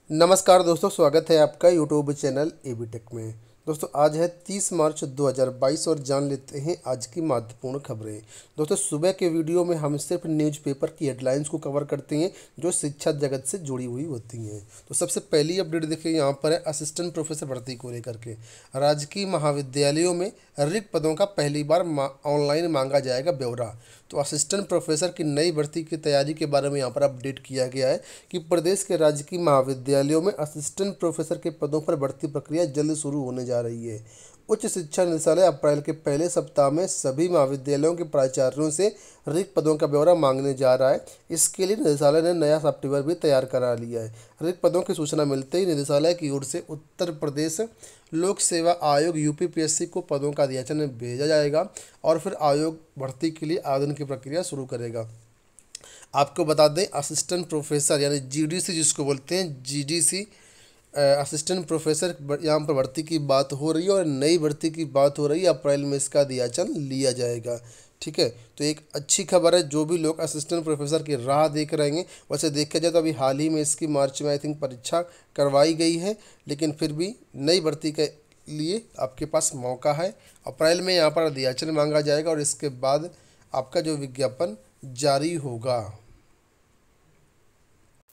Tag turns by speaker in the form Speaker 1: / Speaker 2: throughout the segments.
Speaker 1: नमस्कार दोस्तों, स्वागत है आपका यूट्यूब चैनल एबी टेक में। दोस्तों आज है 30 मार्च 2022 और जान लेते हैं आज की महत्वपूर्ण खबरें। दोस्तों सुबह के वीडियो में हम सिर्फ न्यूज़पेपर की हेडलाइंस को कवर करते हैं जो शिक्षा जगत से जुड़ी हुई होती हैं। तो सबसे पहली अपडेट देखिए यहाँ पर है असिस्टेंट प्रोफेसर भर्ती को लेकर के। राजकीय महाविद्यालयों में रिक्त पदों का पहली बार ऑनलाइन मांगा जाएगा ब्यौरा। तो असिस्टेंट प्रोफेसर की नई भर्ती की तैयारी के बारे में यहाँ पर अपडेट किया गया है कि प्रदेश के राजकीय महाविद्यालयों में असिस्टेंट प्रोफेसर के पदों पर भर्ती प्रक्रिया जल्द शुरू होने जा रही है। उच्च शिक्षा निदेशालय अप्रैल के पहले सप्ताह में सभी महाविद्यालयों के प्राचार्यों से रिक्त पदों का ब्यौरा मांगने जा रहा है। इसके लिए निदेशालय ने नया सॉफ्टवेयर भी तैयार करा लिया है। रिक्त पदों की सूचना मिलते ही निदेशालय की ओर से उत्तर प्रदेश लोक सेवा आयोग यूपीपीएससी को पदों का अध्याचन भेजा जाएगा और फिर आयोग भर्ती के लिए आवेदन की प्रक्रिया शुरू करेगा। आपको बता दें असिस्टेंट प्रोफेसर यानी जीडीसी जिसको बोलते हैं जीडीसी असिस्टेंट प्रोफेसर यहाँ पर भर्ती की बात हो रही है और नई भर्ती की बात हो रही है। अप्रैल में इसका अध्याचन लिया जाएगा। ठीक है, तो एक अच्छी खबर है जो भी लोग असिस्टेंट प्रोफेसर की राह देख रहे हैं। वैसे देखा जाए तो अभी हाल ही में इसकी मार्च में आई थिंक परीक्षा करवाई गई है, लेकिन फिर भी नई भर्ती के लिए आपके पास मौका है। अप्रैल में यहाँ पर अध्याचन मांगा जाएगा और इसके बाद आपका जो विज्ञापन जारी होगा।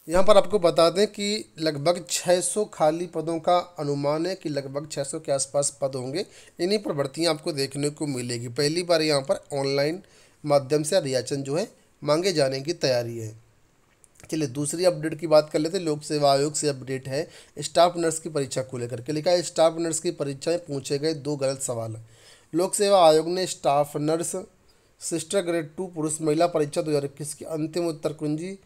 Speaker 1: यहाँ पर आपको बता दें कि लगभग 600 खाली पदों का अनुमान है कि लगभग 600 के आसपास पद होंगे। इन्हीं पर भर्तियाँ आपको देखने को मिलेगी। पहली बार यहाँ पर ऑनलाइन माध्यम से अध्याचन जो है मांगे जाने की तैयारी है। चलिए दूसरी अपडेट की बात कर लेते हैं। लोक सेवा आयोग से अपडेट है स्टाफ नर्स की परीक्षा को लेकर के। लिखा है स्टाफ नर्स की परीक्षा में पूछे गए 2 गलत सवाल। लोक सेवा आयोग ने स्टाफ नर्स सिस्टर ग्रेड 2 पुरुष महिला परीक्षा 2021 की अंतिम उत्तर कुंजी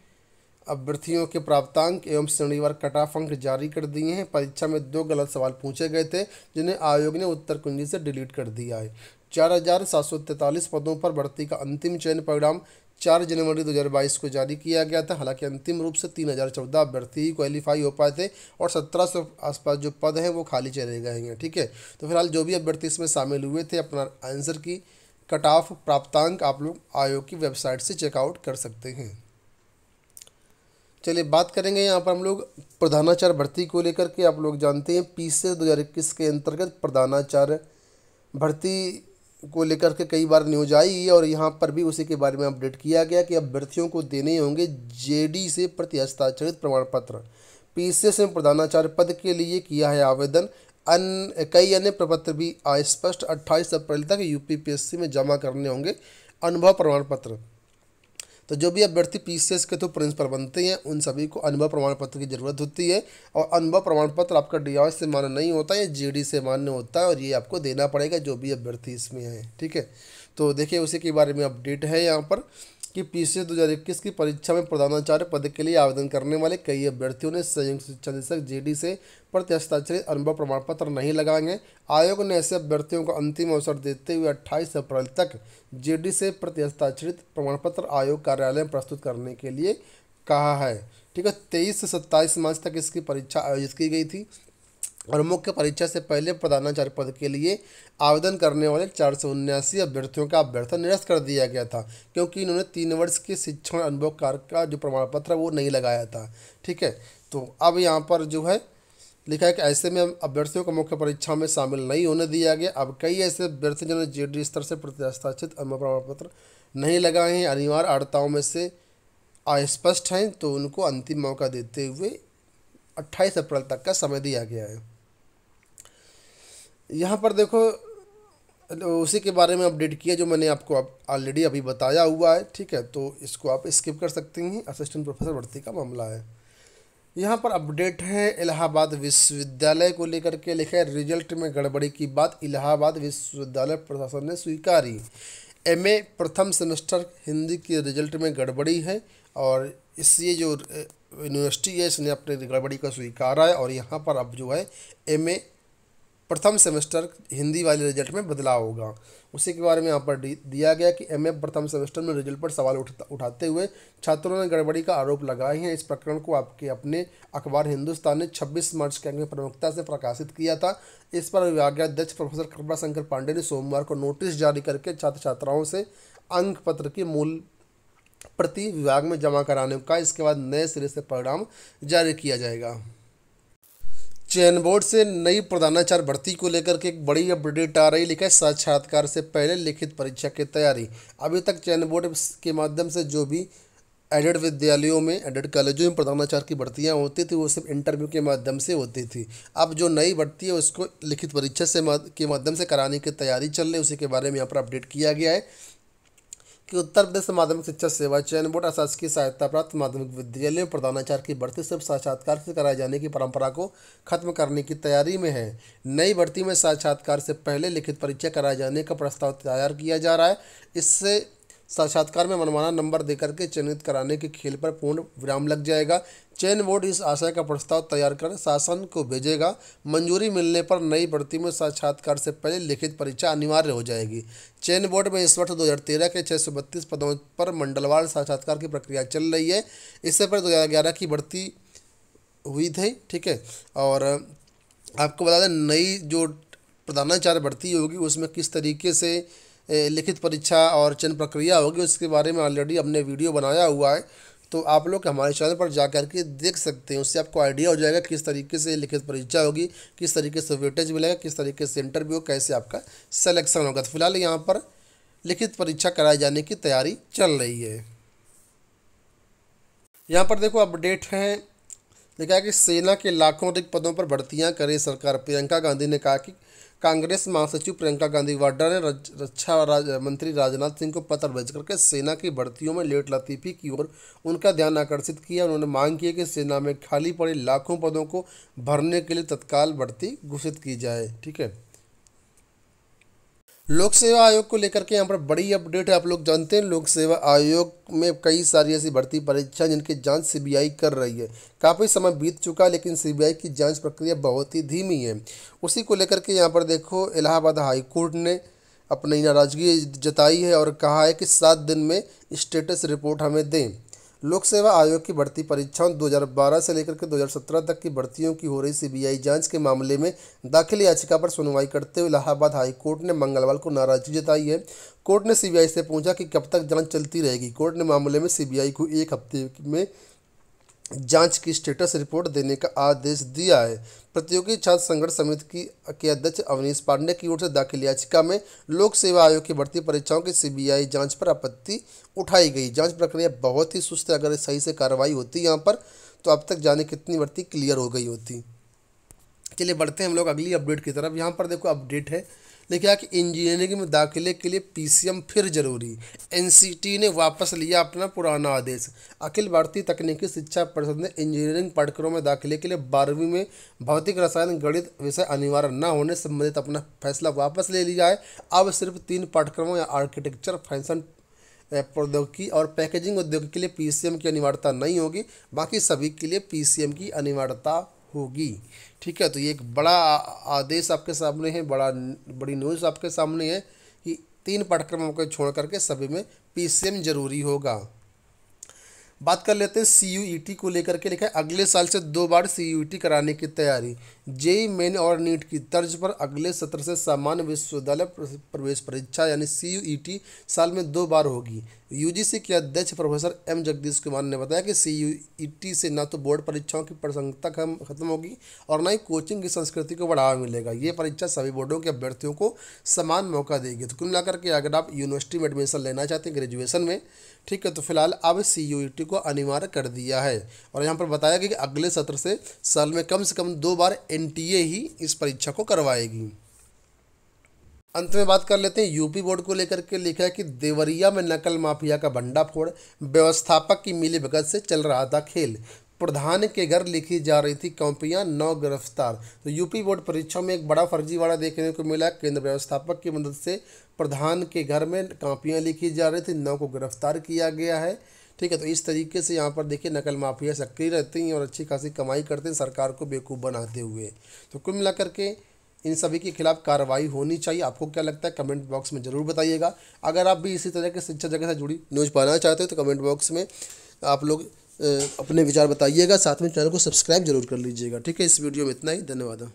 Speaker 1: अभ्यर्थियों के प्राप्तांक एवं श्रेणीवार कट ऑफ अंक जारी कर दिए हैं। परीक्षा में 2 गलत सवाल पूछे गए थे जिन्हें आयोग ने उत्तर कुंजी से डिलीट कर दिया है। 4743 पदों पर भर्ती का अंतिम चयन परिणाम 4 जनवरी 2022 को जारी किया गया था। हालांकि अंतिम रूप से 3014 अभ्यर्थी ही क्वालिफाई हो पाए थे और 1700 आसपास जो पद हैं वो खाली चले गए हैं। ठीक है, तो फिलहाल जो भी अभ्यर्थी इसमें शामिल हुए थे अपना आंसर की कट ऑफ प्राप्तांक आप लोग आयोग की वेबसाइट से चेकआउट कर सकते हैं। चलिए बात करेंगे यहाँ पर हम लोग प्रधानाचार्य भर्ती को लेकर के। आप लोग जानते हैं पीसीएस 2021 के अंतर्गत प्रधानाचार्य भर्ती को लेकर के कई बार न्यूज आई है और यहाँ पर भी उसी के बारे में अपडेट किया गया कि अभ्यर्थियों को देने होंगे जेडी से प्रति हस्ताक्षरित प्रमाण पत्र। पीसीएस में प्रधानाचार्य पद के लिए किया है आवेदन। कई अन्य प्रपत्र भी अस्पष्ट 28 अप्रैल तक यूपीपीएससी में जमा करने होंगे अनुभव प्रमाण पत्र। तो जो भी अभ्यर्थी पीसीएस के तो प्रिंसिपल बनते हैं उन सभी को अनुभव प्रमाण पत्र की ज़रूरत होती है और अनुभव प्रमाण पत्र आपका डीआर से मान्य नहीं होता है, जेडी से मान्य होता है और ये आपको देना पड़ेगा जो भी अभ्यर्थी इसमें है। ठीक है, तो देखिए उसी के बारे में अपडेट है यहाँ पर कि पीसीएस 2021 की परीक्षा में प्रधानाचार्य पद के लिए आवेदन करने वाले कई अभ्यर्थियों ने संयुक्त शिक्षा निदेशक जेडी से प्रति हस्ताक्षरित अनुभव प्रमाण पत्र नहीं लगाए हैं। आयोग ने ऐसे अभ्यर्थियों को अंतिम अवसर देते हुए 28 अप्रैल तक जेडी से प्रति हस्ताक्षरित प्रमाण पत्र आयोग कार्यालय में प्रस्तुत करने के लिए कहा है। ठीक है, 23 से 27 मार्च तक इसकी परीक्षा आयोजित की गई थी और मुख्य परीक्षा से पहले प्रधानाचार्य पद के लिए आवेदन करने वाले 479 अभ्यर्थियों का अभ्यर्थन निरस्त कर दिया गया था क्योंकि इन्होंने 3 वर्ष के शिक्षण अनुभव कार्य का जो प्रमाण पत्र है वो नहीं लगाया था। ठीक है, तो अब यहाँ पर जो है लिखा है कि ऐसे में अभ्यर्थियों को मुख्य परीक्षा में शामिल नहीं होने दिया गया। अब कई ऐसे अभ्यर्थी जिन्होंने जेडी स्तर से प्रति हस्ताक्षरित अनुभव प्रमाण पत्र नहीं लगाए हैं अनिवार्य अर्हताओं में से अस्पष्ट हैं तो उनको अंतिम मौका देते हुए 28 अप्रैल तक का समय दिया गया है। यहाँ पर देखो उसी के बारे में अपडेट किया जो मैंने आपको ऑलरेडी अभी बताया हुआ है। ठीक है, तो इसको आप स्किप कर सकते हैं। असिस्टेंट प्रोफेसर भर्ती का मामला है। यहाँ पर अपडेट है इलाहाबाद विश्वविद्यालय को लेकर के। लिखा है रिजल्ट में गड़बड़ी की बात इलाहाबाद विश्वविद्यालय प्रशासन ने स्वीकारी। एमए प्रथम सेमेस्टर हिंदी के रिजल्ट में गड़बड़ी है और ये जो यूनिवर्सिटी है इसने अपने गड़बड़ी को स्वीकारा है और यहाँ पर अब जो है एमए प्रथम सेमेस्टर हिंदी वाले रिजल्ट में बदलाव होगा। उसी के बारे में यहाँ पर दिया गया कि एमए प्रथम सेमेस्टर में रिजल्ट पर सवाल उठाते हुए छात्रों ने गड़बड़ी का आरोप लगाए हैं। इस प्रकरण को आपके अपने अखबार हिंदुस्तान ने 26 मार्च के अंक में प्रमुखता से प्रकाशित किया था। इस पर विभागाध्यक्ष प्रोफेसर कृपा शंकर पांडे ने सोमवार को नोटिस जारी करके छात्र छात्राओं से अंक पत्र की मूल प्रति विभाग में जमा कराने का। इसके बाद नए सिरे से परिणाम जारी किया जाएगा। चयन बोर्ड से नई प्रधानाचार्य भर्ती को लेकर के एक बड़ी अपडेट आ रही। लिखा है साक्षात्कार से पहले लिखित परीक्षा की तैयारी। अभी तक चयन बोर्ड के माध्यम से जो भी एडेड विद्यालयों में, एडेड कॉलेजों में प्रधानाचार्य की भर्तियां होती थी वो सिर्फ इंटरव्यू के माध्यम से होती थी। अब जो नई भर्ती है उसको लिखित परीक्षा के माध्यम से कराने की तैयारी चल रही है। उसी के बारे में यहाँ पर अपडेट किया गया है कि उत्तर प्रदेश माध्यमिक शिक्षा सेवा चयन बोर्ड अशासकीय सहायता प्राप्त माध्यमिक विद्यालय में प्रधानाचार्य की भर्ती सिर्फ साक्षात्कार से कराए जाने की परंपरा को खत्म करने की तैयारी में है। नई भर्ती में साक्षात्कार से पहले लिखित परीक्षा कराए जाने का प्रस्ताव तैयार किया जा रहा है। इससे साक्षात्कार में मनमाना नंबर देकर के चयनित कराने के खेल पर पूर्ण विराम लग जाएगा। चयन बोर्ड इस आशय का प्रस्ताव तैयार कर शासन को भेजेगा। मंजूरी मिलने पर नई भर्ती में साक्षात्कार से पहले लिखित परीक्षा अनिवार्य हो जाएगी। चयन बोर्ड में इस वर्ष 2013 के 632 पदों पर मंडलवार साक्षात्कार की प्रक्रिया चल रही है। इससे पहले 2011 की भर्ती हुई थी। ठीक है, और आपको बता दें नई जो प्रधानाचार्य भर्ती होगी उसमें किस तरीके से लिखित परीक्षा और चयन प्रक्रिया होगी उसके बारे में ऑलरेडी हमने वीडियो बनाया हुआ है, तो आप लोग हमारे चैनल पर जा कर के देख सकते हैं। उससे आपको आइडिया हो जाएगा किस तरीके से लिखित परीक्षा होगी, किस तरीके से वेटेज मिलेगा, किस तरीके से इंटरव्यू, कैसे आपका सिलेक्शन होगा। तो फिलहाल यहाँ पर लिखित परीक्षा कराए जाने की तैयारी चल रही है। यहाँ पर देखो अपडेट है, लिखा है कि सेना के लाखों रिक्त पदों पर भर्तियां करे सरकार। प्रियंका गांधी ने कहा कि कांग्रेस महासचिव प्रियंका गांधी वाड्रा ने रक्षा मंत्री राजनाथ सिंह को पत्र भेज करके सेना की भर्तियों में लेट लतीफ़ी की ओर उनका ध्यान आकर्षित किया। उन्होंने मांग की कि सेना में खाली पड़े लाखों पदों को भरने के लिए तत्काल भर्ती घोषित की जाए। ठीक है, लोक सेवा आयोग को लेकर के यहाँ पर बड़ी अपडेट है। आप लोग जानते हैं लोक सेवा आयोग में कई सारी ऐसी भर्ती परीक्षा जिनकी जांच सीबीआई कर रही है। काफ़ी समय बीत चुका लेकिन सीबीआई की जांच प्रक्रिया बहुत ही धीमी है। उसी को लेकर के यहाँ पर देखो इलाहाबाद हाई कोर्ट ने अपनी नाराजगी जताई है और कहा है कि 7 दिन में स्टेटस रिपोर्ट हमें दें। लोक सेवा आयोग की भर्ती परीक्षाओं 2012 से लेकर के 2017 तक की भर्तियों की हो रही सीबीआई जांच के मामले में दाखिल याचिका पर सुनवाई करते हुए इलाहाबाद हाई कोर्ट ने मंगलवार को नाराजगी जताई है। कोर्ट ने सीबीआई से पूछा कि कब तक जांच चलती रहेगी। कोर्ट ने मामले में सीबीआई को 1 हफ्ते में जांच की स्टेटस रिपोर्ट देने का आदेश दिया है। प्रतियोगी छात्र संघर्ष समिति के अध्यक्ष अवनीश पांडे की ओर से दाखिल याचिका में लोक सेवा आयोग की भर्ती परीक्षाओं की सीबीआई जांच पर आपत्ति उठाई गई। जांच प्रक्रिया बहुत ही सुस्त है। अगर सही से कार्रवाई होती यहाँ पर तो अब तक जाने कितनी भर्ती क्लियर हो गई होती। चलिए बढ़ते हैं हम लोग अगली अपडेट की तरफ। यहाँ पर देखो अपडेट है, लिखा कि इंजीनियरिंग में दाखिले के लिए पीसीएम फिर जरूरी। एनसीटी ने वापस लिया अपना पुराना आदेश। अखिल भारतीय तकनीकी शिक्षा परिषद ने इंजीनियरिंग पाठ्यक्रमों में दाखिले के लिए 12वीं में भौतिक रसायन गणित विषय अनिवार्य न होने संबंधित अपना फैसला वापस ले लिया है। अब सिर्फ 3 पाठ्यक्रमों या आर्किटेक्चर, फैशन प्रौद्योगिकी और पैकेजिंग उद्योग के लिए पीसीएम की अनिवार्यता नहीं होगी। बाकी सभी के लिए पीसीएम की अनिवार्यता होगी। ठीक है, तो ये एक बड़ा आदेश आपके सामने है, बड़ी न्यूज़ आपके सामने है कि 3 पाठ्यक्रमों को छोड़ करके सभी में पीसीएम जरूरी होगा। बात कर लेते हैं सीयूईटी को लेकर के। लिखा है अगले साल से 2 बार सीयूईटी कराने की तैयारी। जेईई मेन और नीट की तर्ज पर अगले सत्र से सामान्य विश्वविद्यालय प्रवेश परीक्षा यानी सीयूईटी साल में 2 बार होगी। यूजीसी के अध्यक्ष प्रोफेसर एम जगदीश कुमार ने बताया कि सीयूईटी से न तो बोर्ड परीक्षाओं की प्रासंगिकता खत्म होगी और न ही कोचिंग की संस्कृति को बढ़ावा मिलेगा। ये परीक्षा सभी बोर्डों के अभ्यर्थियों को समान मौका देगी। तो कुल मिलाकर के अगर आप यूनिवर्सिटी में एडमिशन लेना चाहते हैं ग्रेजुएशन में, ठीक है, तो फिलहाल अब सीयूईटी को अनिवार्य कर दिया है। और यहाँ पर बताया गया कि अगले सत्र से साल में कम से कम 2 बार एनटीए ही इस परीक्षा को करवाएगी। अंत में बात कर लेते हैं यूपी बोर्ड को लेकर के। लिखा है कि देवरिया में नकल माफिया का भंडाफोड़, व्यवस्थापक की मिलीभगत से चल रहा था खेल। प्रधान के घर लिखी जा रही थी कॉपियां, 9 गिरफ्तार। तो यूपी बोर्ड परीक्षा में एक बड़ा फर्जीवाड़ा देखने को मिला। केंद्र व्यवस्थापक की मदद से प्रधान के घर में कॉपियां लिखी जा रही थी, 9 को गिरफ्तार किया गया है। ठीक है, तो इस तरीके से यहाँ पर देखिए नकल माफिया सक्रिय रहते हैं और अच्छी खासी कमाई करते हैं सरकार को बेवकूफ़ बनाते हुए। तो कुल मिलाकर के इन सभी के खिलाफ कार्रवाई होनी चाहिए। आपको क्या लगता है कमेंट बॉक्स में ज़रूर बताइएगा। अगर आप भी इसी तरह के शिक्षा जगत से जुड़ी न्यूज़ पाना चाहते हो तो कमेंट बॉक्स में आप लोग अपने विचार बताइएगा। साथ में चैनल को सब्सक्राइब जरूर कर लीजिएगा। ठीक है, इस वीडियो में इतना ही। धन्यवाद।